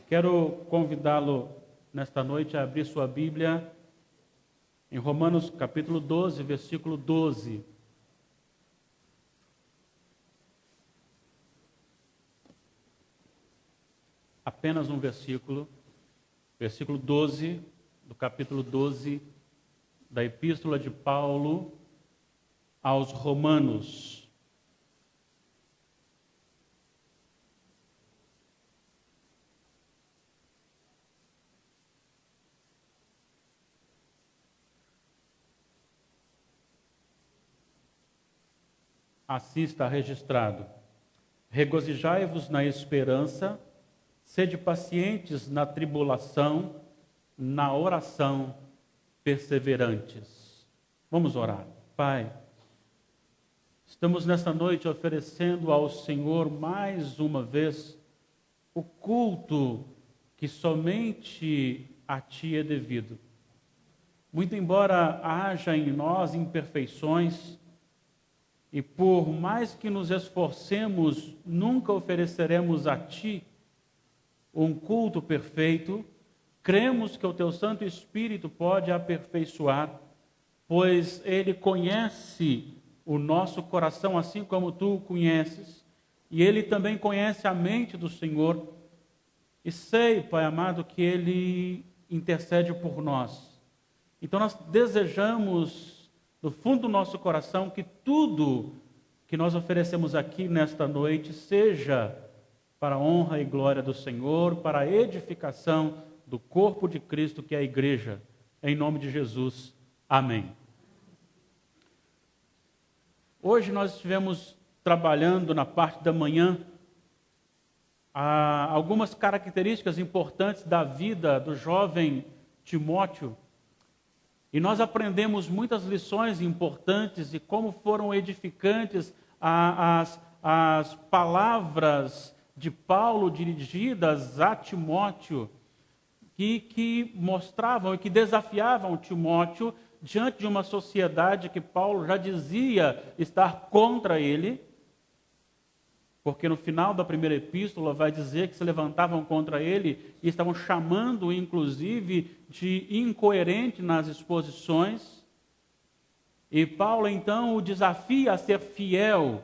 Quero convidá-lo nesta noite a abrir sua Bíblia em Romanos capítulo 12, versículo 12. Apenas um versículo 12 do capítulo 12 da Epístola de Paulo aos Romanos. Assim está registrado: regozijai-vos na esperança, sede pacientes na tribulação, na oração perseverantes. Vamos orar. Pai, estamos nesta noite oferecendo ao Senhor mais uma vez o culto que somente a Ti é devido. Muito embora haja em nós imperfeições, e por mais que nos esforcemos, nunca ofereceremos a Ti um culto perfeito. Cremos que o Teu Santo Espírito pode aperfeiçoar, pois Ele conhece o nosso coração assim como Tu o conheces, e Ele também conhece a mente do Senhor. E sei, Pai amado, que Ele intercede por nós. Então nós desejamos do fundo do nosso coração que tudo que nós oferecemos aqui nesta noite seja para a honra e glória do Senhor, para a edificação do corpo de Cristo, que é a igreja. Em nome de Jesus. Amém. Hoje nós estivemos trabalhando na parte da manhã algumas características importantes da vida do jovem Timóteo. E nós aprendemos muitas lições importantes e como foram edificantes as palavras de Paulo dirigidas a Timóteo, que mostravam e que desafiavam Timóteo diante de uma sociedade que Paulo já dizia estar contra ele, porque no final da primeira epístola vai dizer que se levantavam contra ele e estavam chamando, inclusive, de incoerente nas exposições. E Paulo, então, o desafia a ser fiel,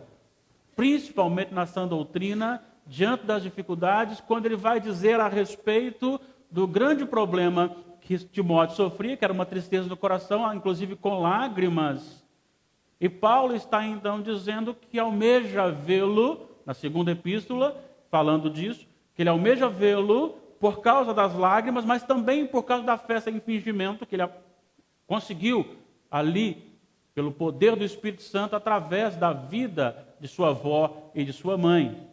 principalmente na sã doutrina, diante das dificuldades, quando ele vai dizer a respeito do grande problema que Timóteo sofria, que era uma tristeza do coração, inclusive com lágrimas. E Paulo está, então, dizendo que almeja vê-lo, na segunda epístola, falando disso, que ele almeja vê-lo por causa das lágrimas, mas também por causa da fé sem fingimento que ele conseguiu ali, pelo poder do Espírito Santo, através da vida de sua avó e de sua mãe.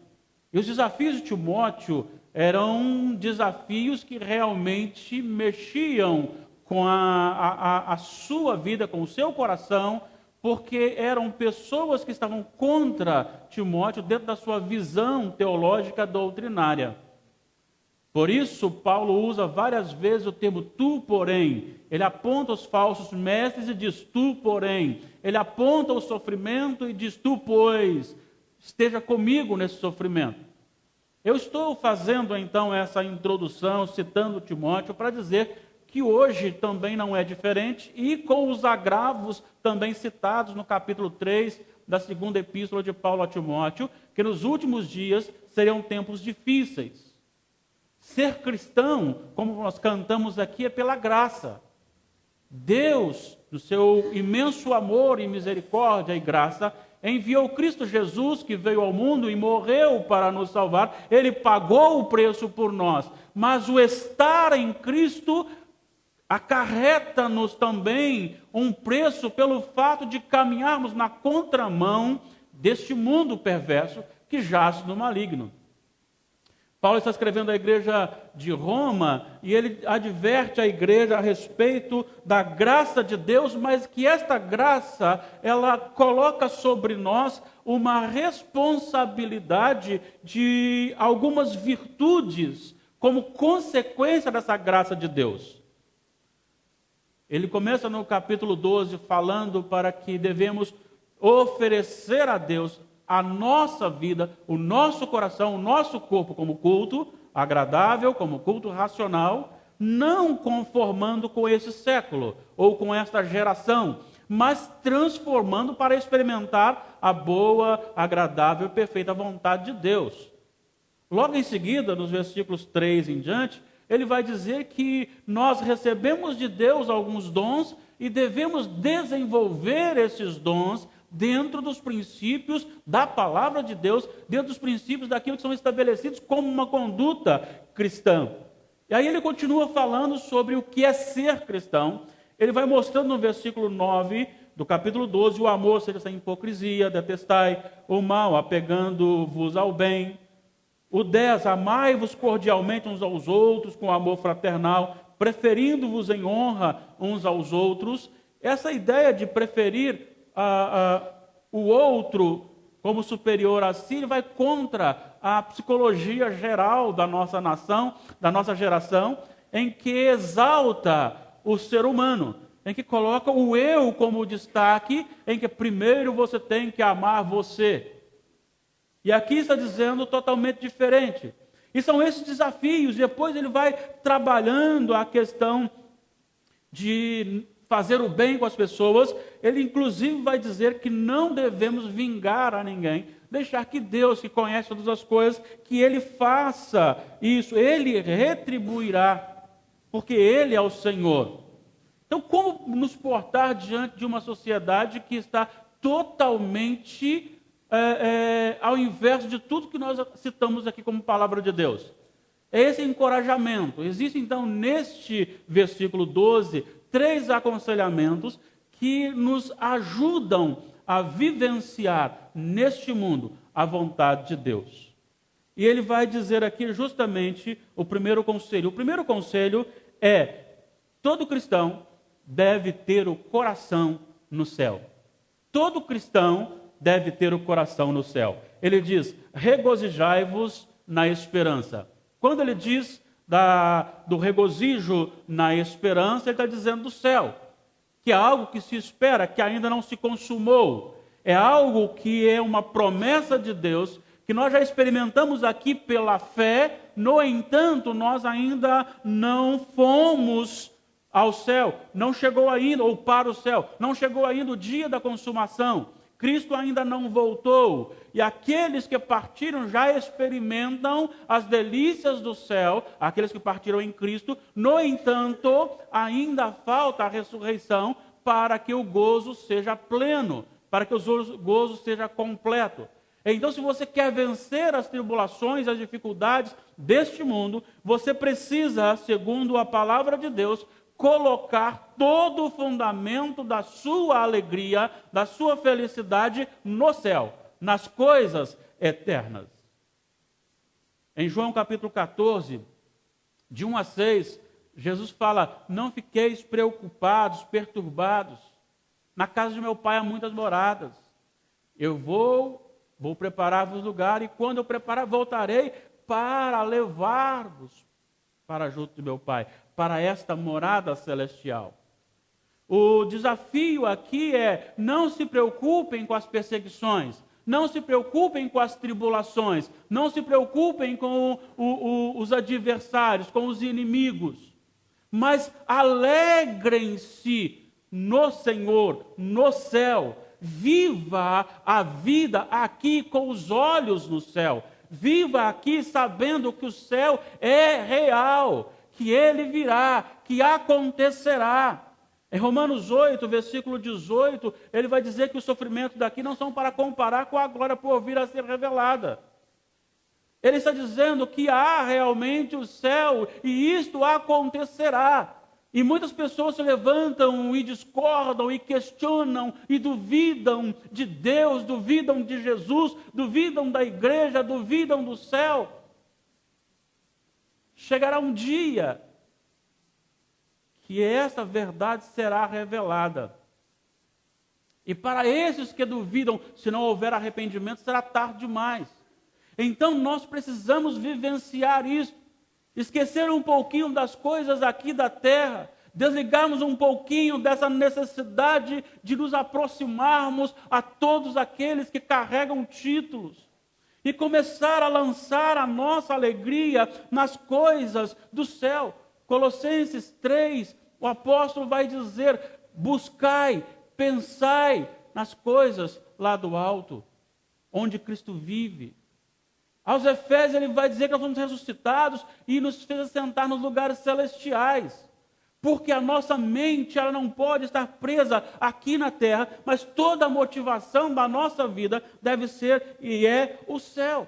E os desafios de Timóteo eram desafios que realmente mexiam com a sua vida, com o seu coração, porque eram pessoas que estavam contra Timóteo dentro da sua visão teológica doutrinária. Por isso, Paulo usa várias vezes o termo tu, porém. Ele aponta os falsos mestres e diz tu, porém. Ele aponta o sofrimento e diz tu, pois, esteja comigo nesse sofrimento. Eu estou fazendo então essa introdução, citando Timóteo, para dizer que hoje também não é diferente, e com os agravos também citados no capítulo 3 da segunda epístola de Paulo a Timóteo, que nos últimos dias seriam tempos difíceis. Ser cristão, como nós cantamos aqui, é pela graça. Deus, no seu imenso amor e misericórdia e graça, enviou Cristo Jesus, que veio ao mundo e morreu para nos salvar. Ele pagou o preço por nós, mas o estar em Cristo acarreta-nos também um preço pelo fato de caminharmos na contramão deste mundo perverso que jaz no maligno. Paulo está escrevendo à igreja de Roma e ele adverte a igreja a respeito da graça de Deus, mas que esta graça, ela coloca sobre nós uma responsabilidade de algumas virtudes como consequência dessa graça de Deus. Ele começa no capítulo 12 falando para que devemos oferecer a Deus a nossa vida, o nosso coração, o nosso corpo como culto agradável, como culto racional, não conformando com esse século ou com esta geração, mas transformando para experimentar a boa, agradável e perfeita vontade de Deus. Logo em seguida, nos versículos 3 em diante, ele vai dizer que nós recebemos de Deus alguns dons e devemos desenvolver esses dons dentro dos princípios da palavra de Deus, dentro dos princípios daquilo que são estabelecidos como uma conduta cristã. E aí ele continua falando sobre o que é ser cristão. Ele vai mostrando no versículo 9 do capítulo 12, o amor seja sem hipocrisia, detestai o mal, apegando-vos ao bem. O 10, amai-vos cordialmente uns aos outros com amor fraternal, preferindo-vos em honra uns aos outros. Essa ideia de preferir o outro como superior a si vai contra a psicologia geral da nossa nação, da nossa geração, em que exalta o ser humano, em que coloca o eu como destaque, em que primeiro você tem que amar você. E aqui está dizendo totalmente diferente. E são esses desafios. Depois ele vai trabalhando a questão de fazer o bem com as pessoas. Ele inclusive vai dizer que não devemos vingar a ninguém, deixar que Deus, que conhece todas as coisas, que Ele faça isso, Ele retribuirá, porque Ele é o Senhor. Então, como nos portar diante de uma sociedade que está totalmente ao inverso de tudo que nós citamos aqui como palavra de Deus? É esse encorajamento. Existe então neste versículo 12, 3 aconselhamentos que nos ajudam a vivenciar neste mundo a vontade de Deus. E ele vai dizer aqui justamente o primeiro conselho. O primeiro conselho é: todo cristão deve ter o coração no céu. Todo cristão deve ter o coração no céu. Ele diz: regozijai-vos na esperança. Quando ele diz do regozijo na esperança, ele está dizendo do céu, que é algo que se espera, que ainda não se consumou. É algo que é uma promessa de Deus, que nós já experimentamos aqui pela fé, no entanto, nós ainda não fomos ao céu, não chegou ainda, ou para o céu, não chegou ainda o dia da consumação. Cristo ainda não voltou, e aqueles que partiram já experimentam as delícias do céu, aqueles que partiram em Cristo. No entanto, ainda falta a ressurreição para que o gozo seja pleno, para que o gozo seja completo. Então, se você quer vencer as tribulações, as dificuldades deste mundo, você precisa, segundo a palavra de Deus, colocar todo o fundamento da sua alegria, da sua felicidade no céu, nas coisas eternas. Em João capítulo 14, de 1 a 6, Jesus fala: não fiqueis preocupados, perturbados. Na casa de meu pai há muitas moradas. Eu vou preparar-vos lugar, e quando eu preparar, voltarei para levar-vos para junto de meu pai, para esta morada celestial. O desafio aqui é: não se preocupem com as perseguições, não se preocupem com as tribulações, não se preocupem com os adversários, com os inimigos, mas alegrem-se no Senhor, no céu. Viva a vida aqui com os olhos no céu. Viva aqui sabendo que o céu é real, que ele virá, que acontecerá. Em Romanos 8, versículo 18, ele vai dizer que os sofrimentos daqui não são para comparar com a glória por vir a ser revelada. Ele está dizendo que há realmente o céu e isto acontecerá. E muitas pessoas se levantam e discordam e questionam e duvidam de Deus, duvidam de Jesus, duvidam da igreja, duvidam do céu. Chegará um dia que essa verdade será revelada. E para esses que duvidam, se não houver arrependimento, será tarde demais. Então nós precisamos vivenciar isso. Esquecer um pouquinho das coisas aqui da terra. Desligarmos um pouquinho dessa necessidade de nos aproximarmos a todos aqueles que carregam títulos. E começar a lançar a nossa alegria nas coisas do céu. Colossenses 3, o apóstolo vai dizer: buscai, pensai nas coisas lá do alto, onde Cristo vive. Aos Efésios ele vai dizer que nós fomos ressuscitados e nos fez assentar nos lugares celestiais. Porque a nossa mente ela não pode estar presa aqui na terra, mas toda a motivação da nossa vida deve ser e é o céu.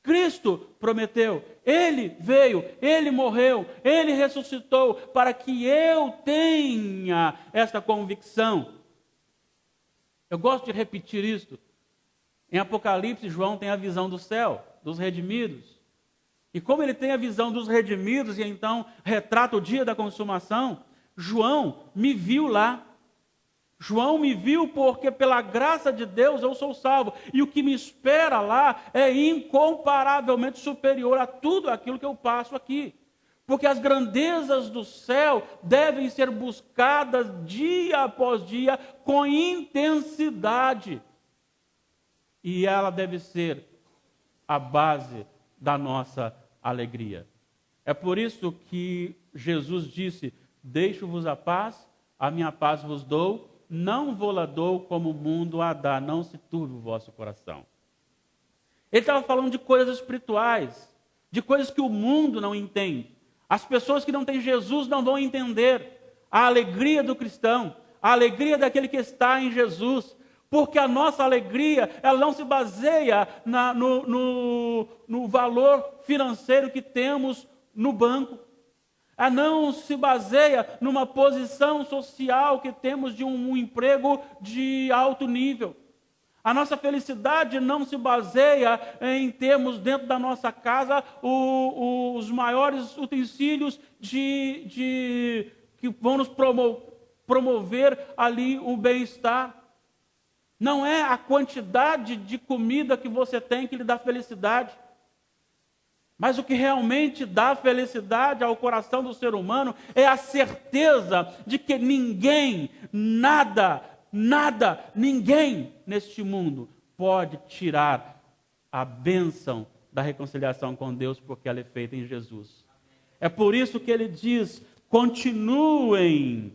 Cristo prometeu, Ele veio, Ele morreu, Ele ressuscitou para que eu tenha esta convicção. Eu gosto de repetir isto. Em Apocalipse, João tem a visão do céu, dos redimidos. E como ele tem a visão dos redimidos e então retrata o dia da consumação, João me viu lá. João me viu porque pela graça de Deus eu sou salvo. E o que me espera lá é incomparavelmente superior a tudo aquilo que eu passo aqui. Porque as grandezas do céu devem ser buscadas dia após dia com intensidade. E ela deve ser a base da nossa alegria. É por isso que Jesus disse: deixo-vos a paz, a minha paz vos dou, não vou-la dou como o mundo a dá, não se turbe o vosso coração. Ele estava falando de coisas espirituais, de coisas que o mundo não entende. As pessoas que não têm Jesus não vão entender a alegria do cristão, a alegria daquele que está em Jesus. Porque a nossa alegria, ela não se baseia no valor financeiro que temos no banco. Ela não se baseia numa posição social que temos de um emprego de alto nível. A nossa felicidade não se baseia em termos dentro da nossa casa os maiores utensílios que vão nos promover ali o bem-estar. Não é a quantidade de comida que você tem que lhe dá felicidade. Mas o que realmente dá felicidade ao coração do ser humano é a certeza de que ninguém, ninguém neste mundo pode tirar a bênção da reconciliação com Deus, porque ela é feita em Jesus. É por isso que ele diz: continuem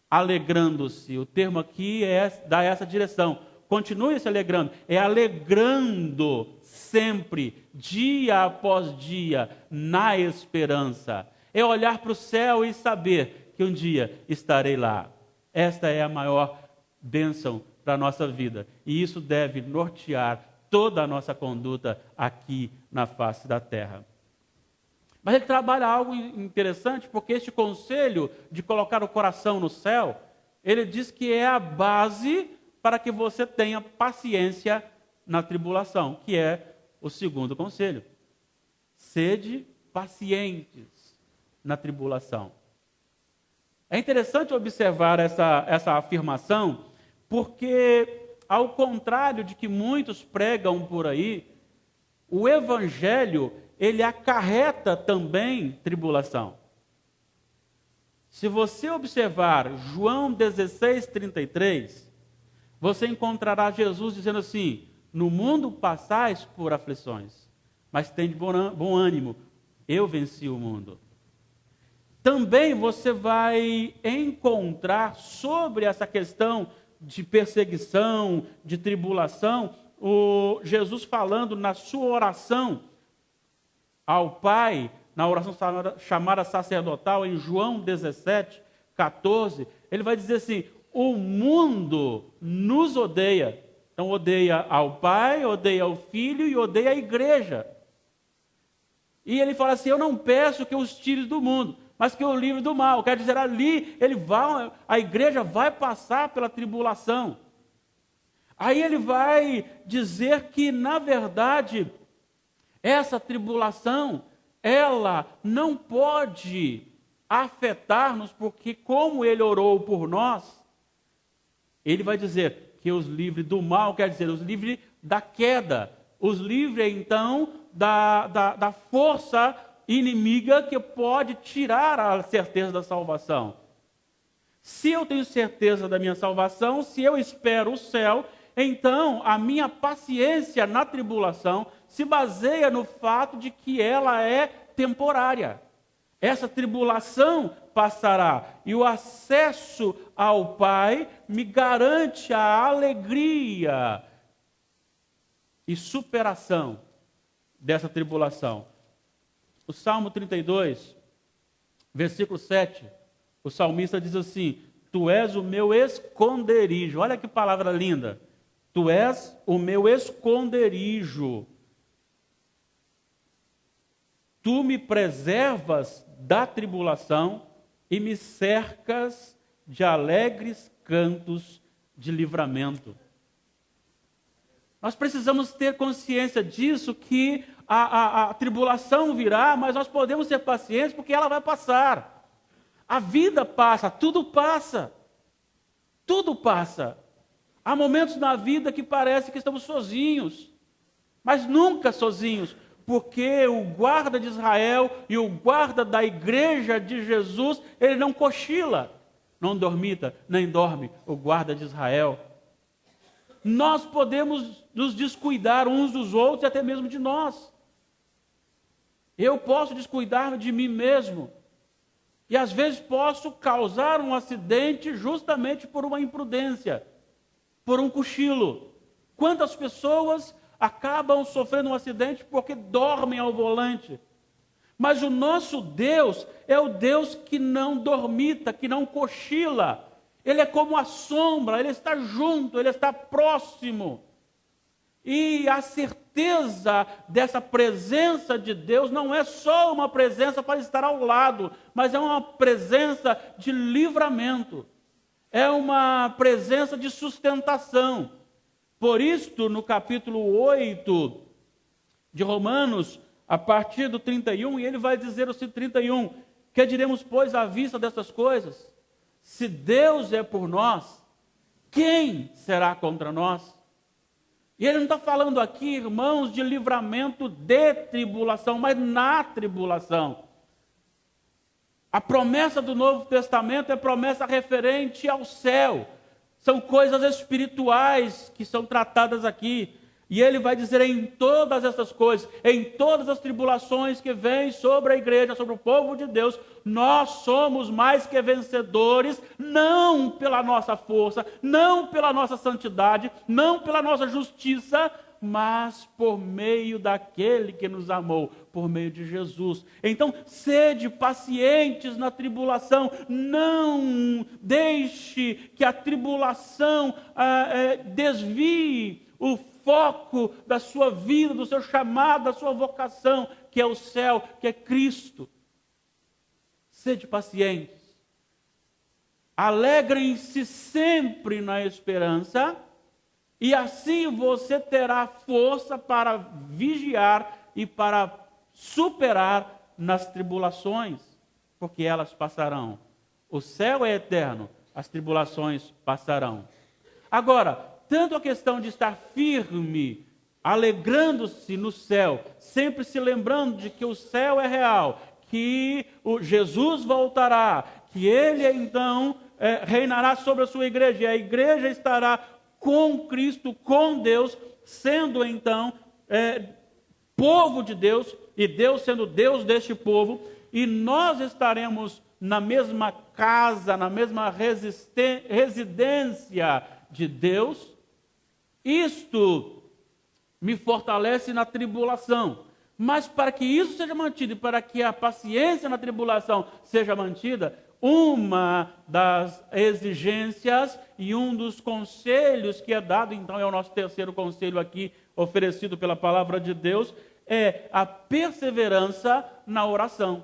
alegrando-se. O termo aqui dá essa direção. Continue se alegrando. É alegrando sempre, dia após dia, na esperança. É olhar para o céu e saber que um dia estarei lá. Esta é a maior bênção para a nossa vida. E isso deve nortear toda a nossa conduta aqui na face da terra. Mas ele trabalha algo interessante, porque este conselho de colocar o coração no céu, ele diz que é a base para que você tenha paciência na tribulação, que é o segundo conselho. Sede pacientes na tribulação. É interessante observar essa afirmação, porque, ao contrário de que muitos pregam por aí, o Evangelho ele acarreta também tribulação. Se você observar João 16:33, você encontrará Jesus dizendo assim: no mundo passais por aflições, mas tende bom ânimo, eu venci o mundo. Também você vai encontrar sobre essa questão de perseguição, de tribulação, o Jesus falando na sua oração ao Pai, na oração chamada sacerdotal, em João 17:14, ele vai dizer assim: o mundo nos odeia. Então odeia ao Pai, odeia ao Filho e odeia a igreja. E ele fala assim: eu não peço que os tires do mundo, mas que o livre do mal. Quer dizer, ali a igreja vai passar pela tribulação. Aí ele vai dizer que, na verdade, essa tribulação, ela não pode afetar-nos, porque como ele orou por nós, Ele vai dizer que os livre do mal, quer dizer, os livre da queda, os livre, então, da força inimiga que pode tirar a certeza da salvação. Se eu tenho certeza da minha salvação, se eu espero o céu, então a minha paciência na tribulação se baseia no fato de que ela é temporária. Essa tribulação passará e o acesso ao Pai me garante a alegria e superação dessa tribulação. O Salmo 32, versículo 7, o salmista diz assim: Tu és o meu esconderijo. Olha que palavra linda. Tu és o meu esconderijo. Tu me preservas da tribulação e me cercas de alegres cantos de livramento. Nós precisamos ter consciência disso, que a tribulação virá, mas nós podemos ser pacientes porque ela vai passar. A vida passa, tudo passa. Tudo passa. Há momentos na vida que parece que estamos sozinhos, mas nunca sozinhos, porque o guarda de Israel e o guarda da igreja de Jesus, ele não cochila, não dormita, nem dorme o guarda de Israel. Nós podemos nos descuidar uns dos outros e até mesmo de nós. Eu posso descuidar de mim mesmo. E às vezes posso causar um acidente justamente por uma imprudência, por um cochilo. Quantas pessoas acabam sofrendo um acidente porque dormem ao volante? Mas o nosso Deus é o Deus que não dormita, que não cochila. Ele é como a sombra, ele está junto, ele está próximo. E a certeza dessa presença de Deus não é só uma presença para estar ao lado, mas é uma presença de livramento. É uma presença de sustentação. Por isto, no capítulo 8 de Romanos, a partir do 31, e ele vai dizer o 31, que diremos, pois, à vista dessas coisas? Se Deus é por nós, quem será contra nós? E ele não está falando aqui, irmãos, de livramento de tribulação, mas na tribulação. A promessa do Novo Testamento é promessa referente ao céu. São coisas espirituais que são tratadas aqui. E ele vai dizer em todas essas coisas, em todas as tribulações que vêm sobre a igreja, sobre o povo de Deus, nós somos mais que vencedores, não pela nossa força, não pela nossa santidade, não pela nossa justiça, mas por meio daquele que nos amou, por meio de Jesus. Então, sede pacientes na tribulação, não deixe que a tribulação desvie o foco da sua vida, do seu chamado, da sua vocação, que é o céu, que é Cristo. Sede pacientes. Alegrem-se sempre na esperança, e assim você terá força para vigiar e para superar nas tribulações, porque elas passarão. O céu é eterno, as tribulações passarão. Agora, tanto a questão de estar firme, alegrando-se no céu, sempre se lembrando de que o céu é real, que o Jesus voltará, que ele então reinará sobre a sua igreja, e a igreja estará com Cristo, com Deus, sendo então povo de Deus, e Deus sendo Deus deste povo, e nós estaremos na mesma casa, na mesma residência de Deus. Isto me fortalece na tribulação. Mas para que isso seja mantido e para que a paciência na tribulação seja mantida, uma das exigências e um dos conselhos que é dado, então é o nosso terceiro conselho aqui, oferecido pela palavra de Deus, é a perseverança na oração.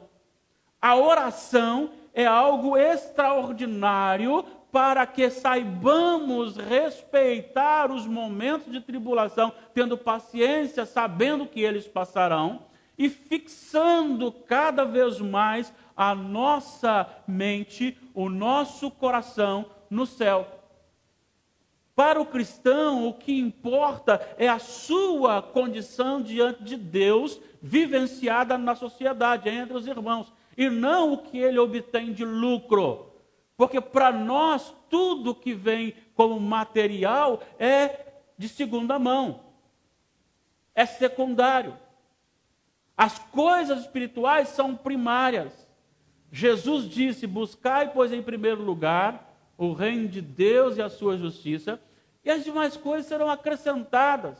A oração é algo extraordinário para que saibamos respeitar os momentos de tribulação, tendo paciência, sabendo que eles passarão, e fixando cada vez mais a nossa mente, o nosso coração no céu. Para o cristão, o que importa é a sua condição diante de Deus, vivenciada na sociedade, entre os irmãos, e não o que ele obtém de lucro. Porque para nós, tudo que vem como material é de segunda mão, é secundário. As coisas espirituais são primárias. Jesus disse: buscai, pois, em primeiro lugar o reino de Deus e a sua justiça, e as demais coisas serão acrescentadas.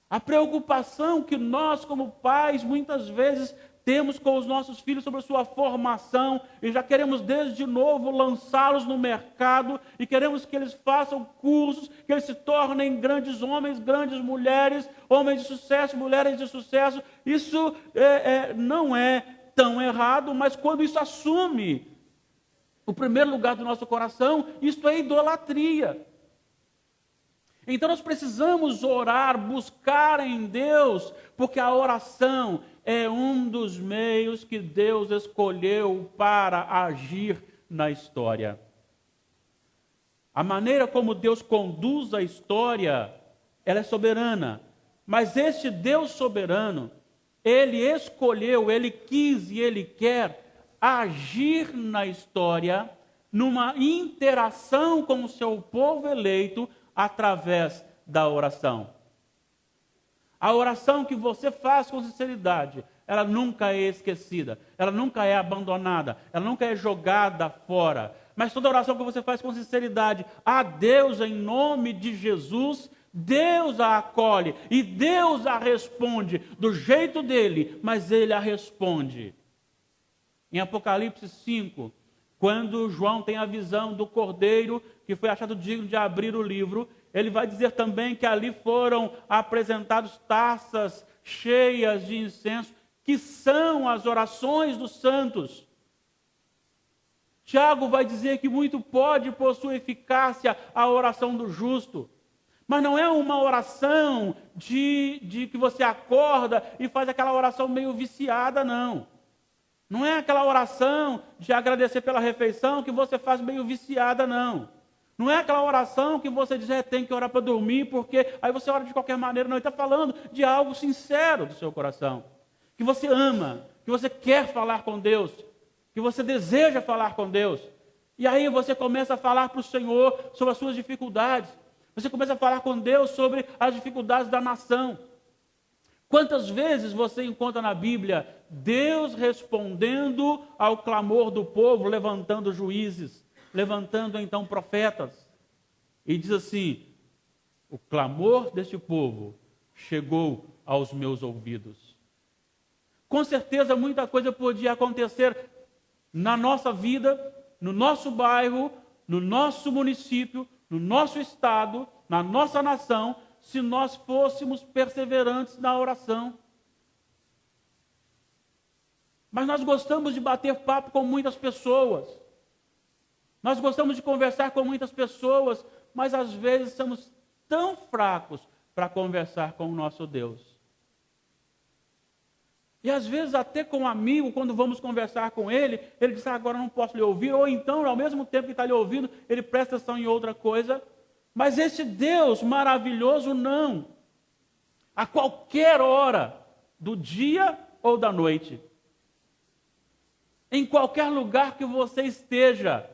A preocupação que nós, como pais, muitas vezes temos com os nossos filhos sobre a sua formação, e já queremos desde novo lançá-los no mercado, e queremos que eles façam cursos, que eles se tornem grandes homens, grandes mulheres, homens de sucesso, mulheres de sucesso. Isso não é tão errado, mas quando isso assume o primeiro lugar do nosso coração, isto é idolatria. Então nós precisamos orar, buscar em Deus, porque a oração é um dos meios que Deus escolheu para agir na história. A maneira como Deus conduz a história, ela é soberana. Mas este Deus soberano, Ele escolheu, Ele quis e Ele quer agir na história numa interação com o seu povo eleito através da oração. A oração que você faz com sinceridade, ela nunca é esquecida, ela nunca é abandonada, ela nunca é jogada fora. Mas toda oração que você faz com sinceridade a Deus em nome de Jesus, Deus a acolhe e Deus a responde do jeito dele, mas ele a responde. Em Apocalipse 5, quando João tem a visão do cordeiro que foi achado digno de abrir o livro, ele vai dizer também que ali foram apresentadas taças cheias de incenso, que são as orações dos santos. Tiago vai dizer que muito pode por sua eficácia a oração do justo. Mas não é uma oração de que você acorda e faz aquela oração meio viciada, não. Não é aquela oração de agradecer pela refeição que você faz meio viciada, não. Não é aquela oração que você diz: tem que orar para dormir, porque aí você ora de qualquer maneira. Não, ele está falando de algo sincero do seu coração. Que você ama, que você quer falar com Deus, que você deseja falar com Deus. E aí você começa a falar para o Senhor sobre as suas dificuldades. Você começa a falar com Deus sobre as dificuldades da nação. Quantas vezes você encontra na Bíblia Deus respondendo ao clamor do povo, levantando juízes, levantando então profetas, e diz assim: o clamor deste povo chegou aos meus ouvidos. Com certeza muita coisa podia acontecer na nossa vida, no nosso bairro, no nosso município, no nosso estado, na nossa nação, se nós fôssemos perseverantes na oração. Mas nós gostamos de bater papo com muitas pessoas. Nós gostamos de conversar com muitas pessoas, mas às vezes somos tão fracos para conversar com o nosso Deus. E às vezes até com um amigo, quando vamos conversar com ele, ele diz: agora não posso lhe ouvir, ou então, ao mesmo tempo que está lhe ouvindo, ele presta atenção em outra coisa. Mas esse Deus maravilhoso não. A qualquer hora do dia ou da noite, em qualquer lugar que você esteja,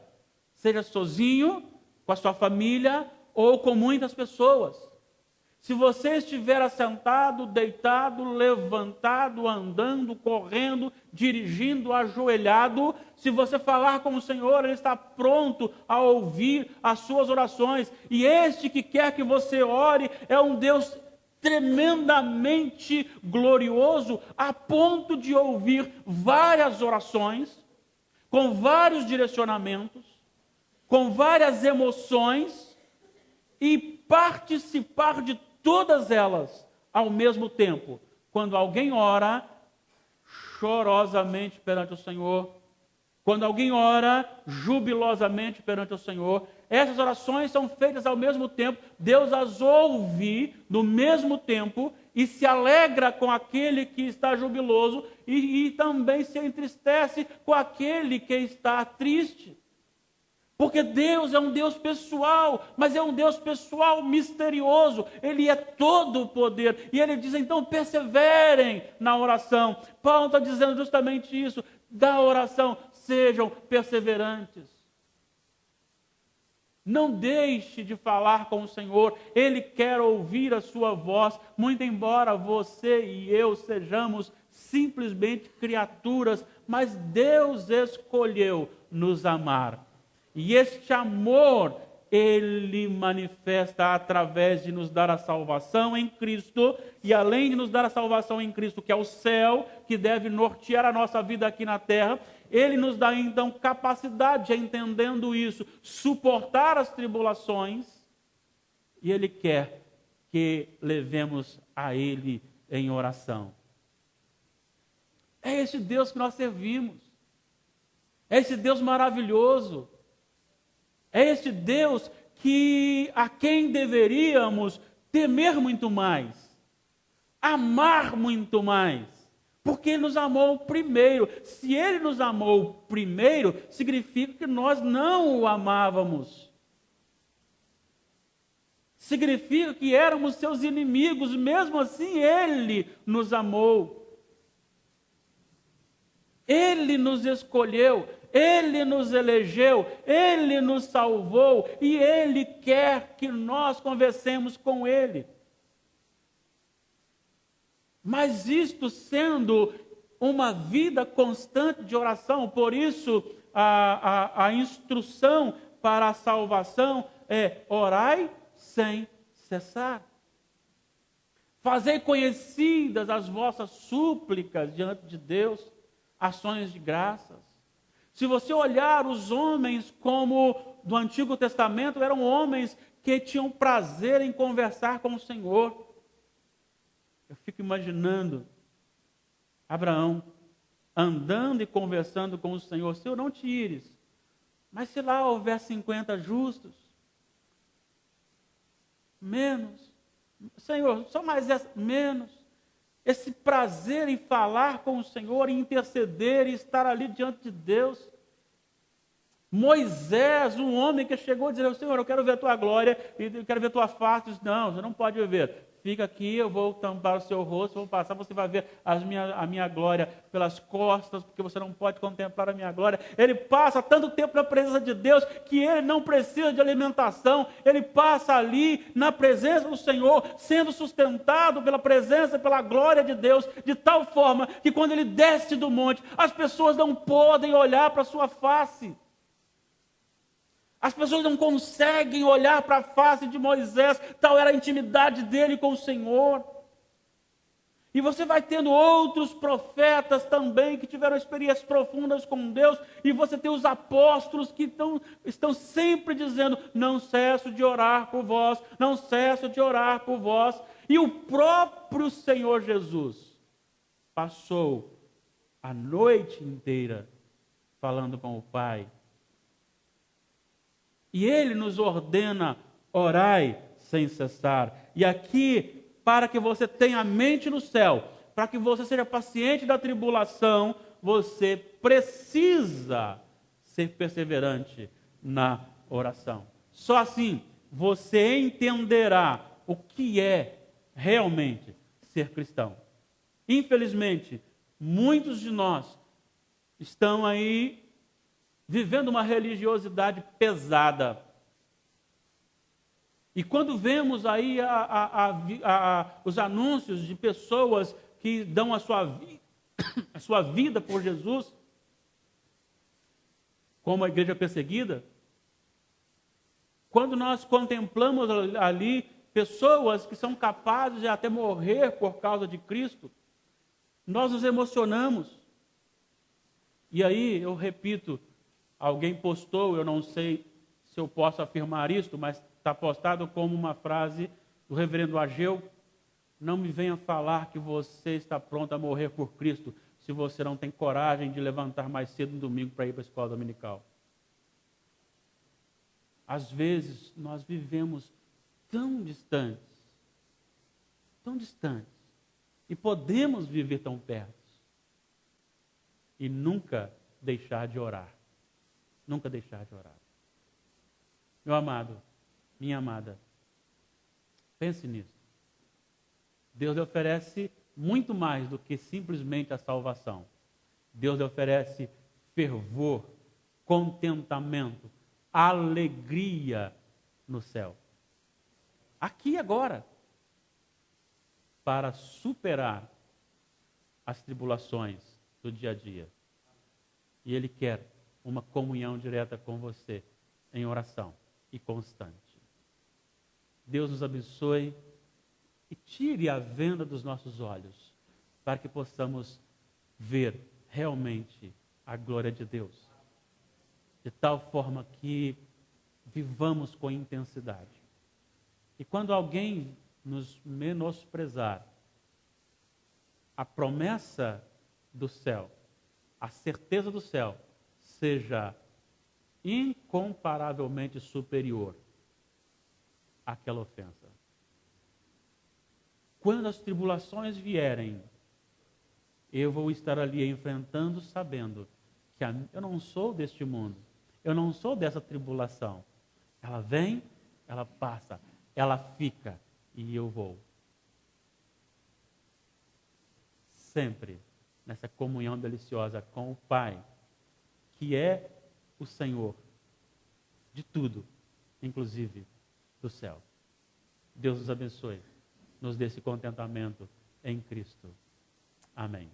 seja sozinho, com a sua família ou com muitas pessoas. Se você estiver assentado, deitado, levantado, andando, correndo, dirigindo, ajoelhado, se você falar com o Senhor, Ele está pronto a ouvir as suas orações. E este que quer que você ore é um Deus tremendamente glorioso, a ponto de ouvir várias orações, com vários direcionamentos, com várias emoções, e participar de todas elas ao mesmo tempo. Quando alguém ora chorosamente perante o Senhor, quando alguém ora jubilosamente perante o Senhor, essas orações são feitas ao mesmo tempo. Deus as ouve no mesmo tempo e se alegra com aquele que está jubiloso e também se entristece com aquele que está triste. Porque Deus é um Deus pessoal, mas é um Deus pessoal misterioso. Ele é todo o poder. E ele diz, então, perseverem na oração. Paulo está dizendo justamente isso. Da oração, sejam perseverantes. Não deixe de falar com o Senhor. Ele quer ouvir a sua voz. Muito embora você e eu sejamos simplesmente criaturas, mas Deus escolheu nos amar. E este amor, Ele manifesta através de nos dar a salvação em Cristo, e além de nos dar a salvação em Cristo, que é o céu, que deve nortear a nossa vida aqui na terra, Ele nos dá então capacidade, entendendo isso, suportar as tribulações, e Ele quer que levemos a Ele em oração. É esse Deus que nós servimos, é esse Deus maravilhoso, é esse Deus a quem deveríamos temer muito mais, amar muito mais, porque Ele nos amou primeiro. Se Ele nos amou primeiro, significa que nós não o amávamos. Significa que éramos seus inimigos, mesmo assim Ele nos amou. Ele nos escolheu, Ele nos elegeu, Ele nos salvou e Ele quer que nós conversemos com Ele. Mas isto sendo uma vida constante de oração, por isso a instrução para a salvação é orai sem cessar. Fazei conhecidas as vossas súplicas diante de Deus, ações de graças. Se você olhar os homens como do Antigo Testamento, eram homens que tinham prazer em conversar com o Senhor. Eu fico imaginando Abraão andando e conversando com o Senhor. Senhor, não te ires, mas se lá houver 50 justos, menos. Senhor, só mais essa, menos. Esse prazer em falar com o Senhor, em interceder e estar ali diante de Deus. Moisés, um homem que chegou a dizer, Senhor, eu quero ver a tua glória, e eu quero ver a tua face. Disse, não, você não pode ver. Fica aqui, eu vou tampar o seu rosto, vou passar, você vai ver a minha glória pelas costas, porque você não pode contemplar a minha glória. Ele passa tanto tempo na presença de Deus, que ele não precisa de alimentação, ele passa ali na presença do Senhor, sendo sustentado pela presença, pela glória de Deus, de tal forma que quando ele desce do monte, as pessoas não podem olhar para a sua face. As pessoas não conseguem olhar para a face de Moisés, tal era a intimidade dele com o Senhor. E você vai tendo outros profetas também que tiveram experiências profundas com Deus, e você tem os apóstolos que estão sempre dizendo, não cesso de orar por vós, não cesso de orar por vós. E o próprio Senhor Jesus passou a noite inteira falando com o Pai. E Ele nos ordena, orai sem cessar. E aqui, para que você tenha a mente no céu, para que você seja paciente da tribulação, você precisa ser perseverante na oração. Só assim você entenderá o que é realmente ser cristão. Infelizmente, muitos de nós estão aí vivendo uma religiosidade pesada. E quando vemos aí os anúncios de pessoas que dão a sua vida por Jesus, como a igreja perseguida, quando nós contemplamos ali pessoas que são capazes de até morrer por causa de Cristo, nós nos emocionamos. E aí, eu repito, alguém postou, eu não sei se eu posso afirmar isto, mas está postado como uma frase do reverendo Ageu: não me venha falar que você está pronto a morrer por Cristo, se você não tem coragem de levantar mais cedo no domingo para ir para a escola dominical. Às vezes, nós vivemos tão distantes, e podemos viver tão perto, e nunca deixar de orar. Nunca deixar de orar. Meu amado, minha amada, pense nisso. Deus lhe oferece muito mais do que simplesmente a salvação. Deus lhe oferece fervor, contentamento, alegria no céu. Aqui e agora. Para superar as tribulações do dia a dia. E Ele quer uma comunhão direta com você, em oração e constante. Deus nos abençoe e tire a venda dos nossos olhos, para que possamos ver realmente a glória de Deus, de tal forma que vivamos com intensidade. E quando alguém nos menosprezar, a promessa do céu, a certeza do céu, seja incomparavelmente superior àquela ofensa. Quando as tribulações vierem, eu vou estar ali enfrentando, sabendo que eu não sou deste mundo, eu não sou dessa tribulação. Ela vem, ela passa, ela fica e eu vou. Sempre nessa comunhão deliciosa com o Pai, que é o Senhor de tudo, inclusive do céu. Deus nos abençoe, nos dê esse contentamento em Cristo. Amém.